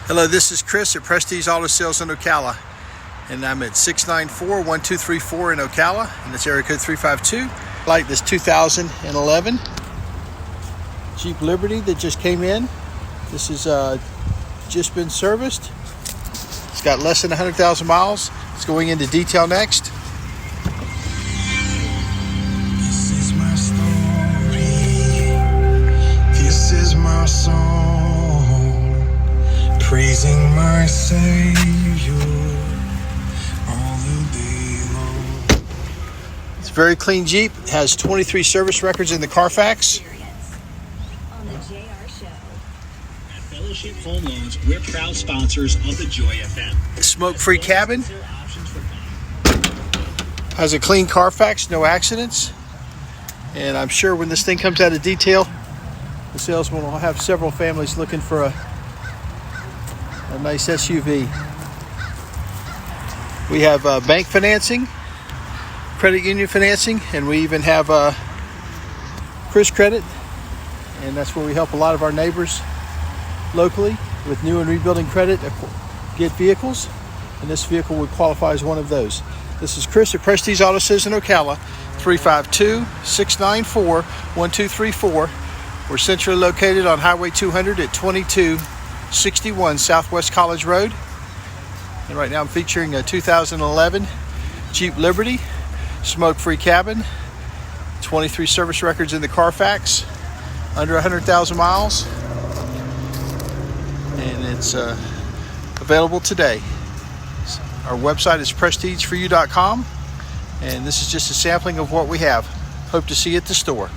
Hello, this is Chris at Prestige Auto Sales in Ocala, and I'm at 694-1234 in Ocala, and that's area code 352. Like this 2011 Jeep Liberty that just came in. This is just been serviced. It's got less than 100,000 miles. It's going into detail next. This is my story. This is my song. Praising my Savior all the day long. It's a very clean Jeep. It has 23 service records in the Carfax. On the JR Show. At Fellowship Home Loans, we're proud sponsors of the Joy FM. Smoke-free cabin. Has a clean Carfax, no accidents. And I'm sure when this thing comes out of detail, the salesman will have several families looking for a nice SUV. We have bank financing, credit union financing, and we even have Chris Credit, and that's where we help a lot of our neighbors locally with new and rebuilding credit get vehicles, and this vehicle would qualify as one of those. This is Chris at Prestige Auto Sales in Ocala, 352-694-1234. We're centrally located on Highway 200 at 2261 Southwest College Road. And right now I'm featuring a 2011 Jeep Liberty, smoke-free cabin, 23 service records in the Carfax, under 100,000 miles, and it's available today. Our website is prestigeforyou.com, and this is just a sampling of what we have. Hope to see you at the store.